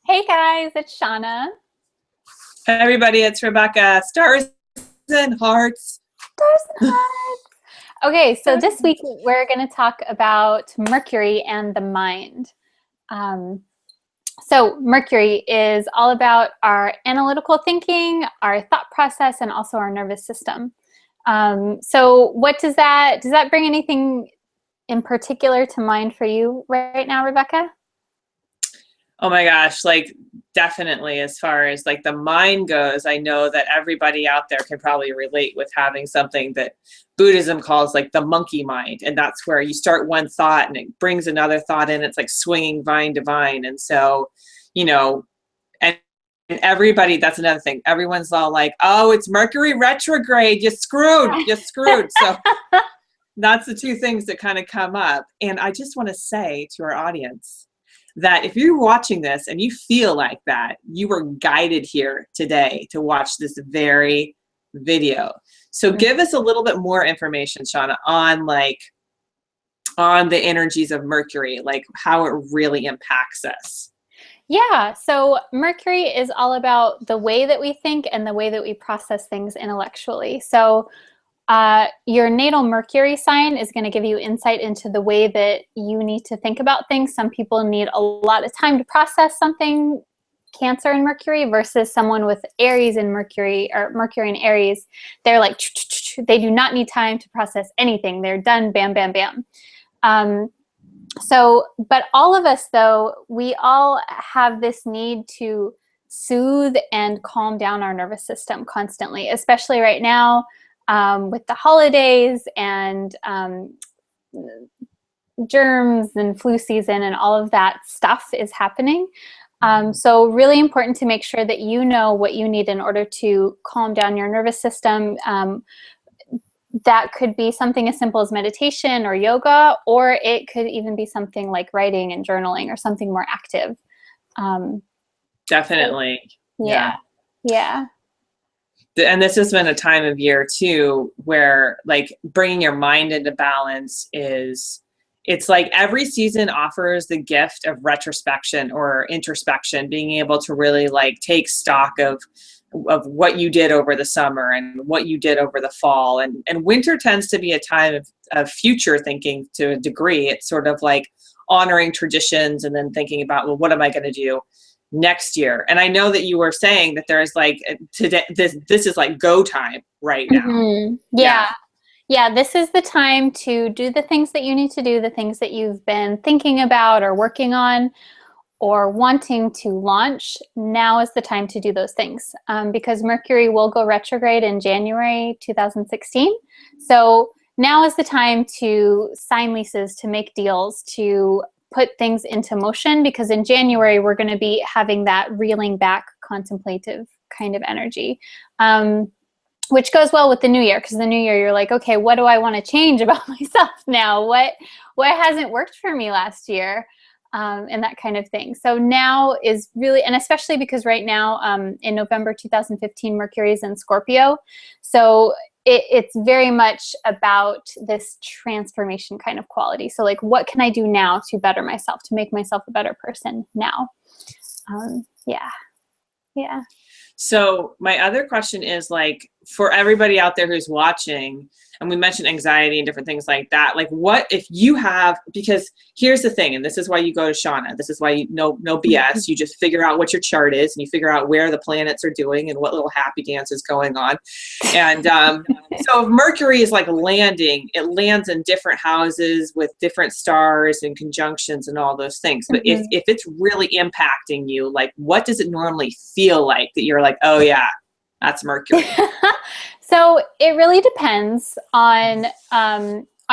Hey guys, it's Shauna. Hi everybody, it's Rebecca. Stars and hearts. Stars and hearts. Okay, so this week we're going to talk about Mercury and the mind. So Mercury is all about our analytical thinking, our thought process, and also our nervous system. So what does that bring anything in particular to mind for you right now, Rebecca? Oh my gosh, like definitely as far as like the mind goes, I know that everybody out there can probably relate with having something that Buddhism calls like the monkey mind. And that's where you start one thought and it brings another thought in. It's like swinging vine to vine. And so, you know, and everybody, that's another thing. Everyone's all like, oh, it's Mercury retrograde. You're screwed. You're screwed. So that's the two things that kind of come up. And I just want to say to our audience that if you're watching this and you feel like that, you were guided here today to watch this very video. So give us a little bit more information, Shauna, on the energies of Mercury, like how it really impacts us. Yeah, so Mercury is all about the way that we think and the way that we process things intellectually. So your natal Mercury sign is going to give you insight into the way that you need to think about things. Some people need a lot of time to process something, Cancer and Mercury, versus someone with Aries and Mercury, or Mercury and Aries. They're like, they do not need time to process anything. They're done, bam, bam, bam. But all of us, though, we all have this need to soothe and calm down our nervous system constantly, especially right now. With the holidays and germs and flu season and all of that stuff is happening. So really important to make sure that you know what you need in order to calm down your nervous system. That could be something as simple as meditation or yoga, or it could even be something like writing and journaling or something more active. Definitely. Yeah. And this has been a time of year too where like bringing your mind into balance it's like every season offers the gift of retrospection or introspection, being able to really like take stock of what you did over the summer and what you did over the fall. And winter tends to be a time of future thinking to a degree. It's sort of like honoring traditions and then thinking about, well, what am I going to do next year? And I know that you were saying that there's like today, this is like go time right now. Mm-hmm. Yeah, this is the time to do the things that you need to do, the things that you've been thinking about or working on or wanting to launch. Now is the time to do those things because Mercury will go retrograde in January 2016. So now is the time to sign leases, to make deals, to put things into motion, because in January we're going to be having that reeling back contemplative kind of energy, which goes well with the new year, because the new year you're like, okay, what do I want to change about myself now? What hasn't worked for me last year? And that kind of thing. So now is really, and especially because right now in November 2015, Mercury is in Scorpio. So it's very much about this transformation kind of quality. So like, what can I do now to better myself, to make myself a better person now? Yeah. So my other question is like, for everybody out there who's watching, and we mentioned anxiety and different things like that, like what if you have, because here's the thing, and this is why you go to Shauna, this is why you no BS, you just figure out what your chart is and you figure out where the planets are doing and what little happy dance is going on. And so if Mercury is like landing, it lands in different houses with different stars and conjunctions and all those things. But if it's really impacting you, like what does it normally feel like that you're like, oh yeah, that's Mercury? So it really depends on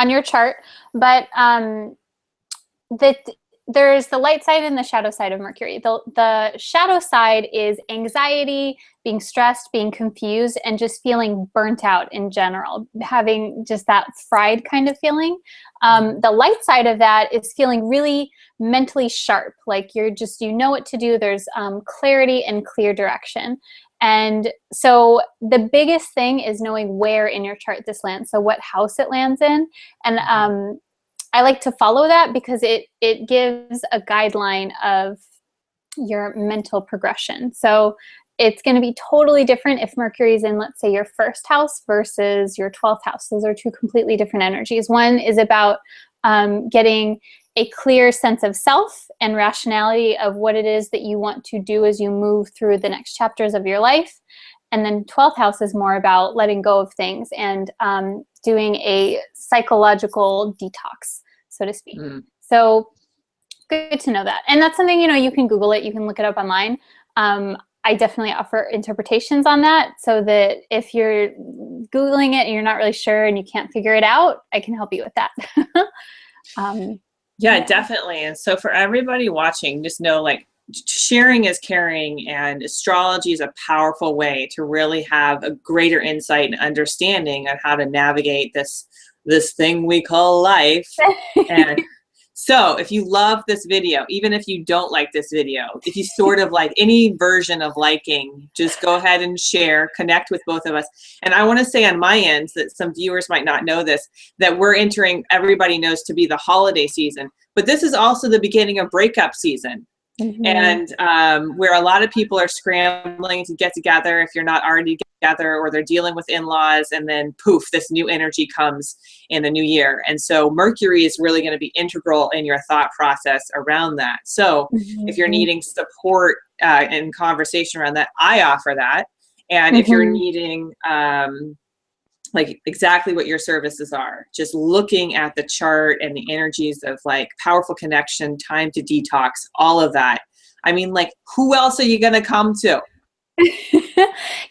your chart, but there's the light side and the shadow side of Mercury. The shadow side is anxiety, being stressed, being confused, and just feeling burnt out in general, having just that fried kind of feeling. The light side of that is feeling really mentally sharp, like you know what to do. There's clarity and clear direction. And so the biggest thing is knowing where in your chart this lands, so what house it lands in. And I like to follow that because it gives a guideline of your mental progression. So it's going to be totally different if Mercury's in, let's say, your first house versus your 12th house. Those are two completely different energies. One is about getting a clear sense of self and rationality of what it is that you want to do as you move through the next chapters of your life. And then 12th house is more about letting go of things and doing a psychological detox, so to speak. So good to know that. And that's something, you can Google it, you can look it up online. I definitely offer interpretations on that so that if you're Googling it and you're not really sure and you can't figure it out, I can help you with that. Yeah, definitely. And so for everybody watching, just know, like, sharing is caring, and astrology is a powerful way to really have a greater insight and understanding on how to navigate this thing we call life. And so if you love this video, even if you don't like this video, if you sort of like any version of liking, just go ahead and share, connect with both of us. And I want to say on my end that some viewers might not know this, that we're entering, everybody knows, to be the holiday season, but this is also the beginning of breakup season. And where a lot of people are scrambling to get together if you're not already together, or they're dealing with in-laws, and then poof, this new energy comes in the new year. And so Mercury is really going to be integral in your thought process around that. So if you're needing support and conversation around that, I offer that. And if you're needing like exactly what your services are, just looking at the chart and the energies of like powerful connection, time to detox, all of that. I mean, like, who else are you going to come to?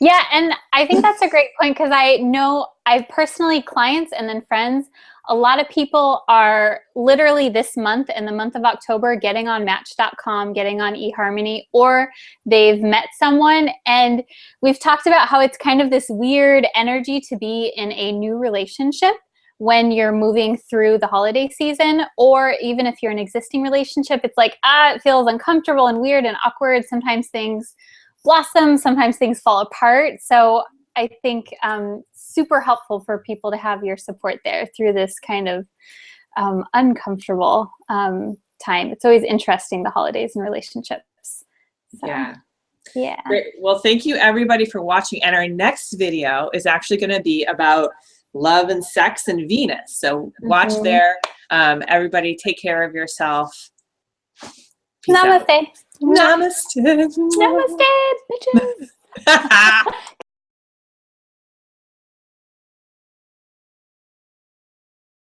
Yeah, and I think that's a great point, because I know I've personally, clients and then friends, a lot of people are literally this month, in the month of October, getting on Match.com, getting on eHarmony, or they've met someone. And we've talked about how it's kind of this weird energy to be in a new relationship when you're moving through the holiday season, or even if you're in an existing relationship, it's like, it feels uncomfortable and weird and awkward. Sometimes things blossom, sometimes things fall apart. So I think super helpful for people to have your support there through this kind of uncomfortable time. It's always interesting, the holidays and relationships. So, yeah. Great. Well, thank you everybody for watching. And our next video is actually going to be about love and sex and Venus. So watch there. Everybody take care of yourself. Peace Namaste. Out. Namaste. Namaste, bitches.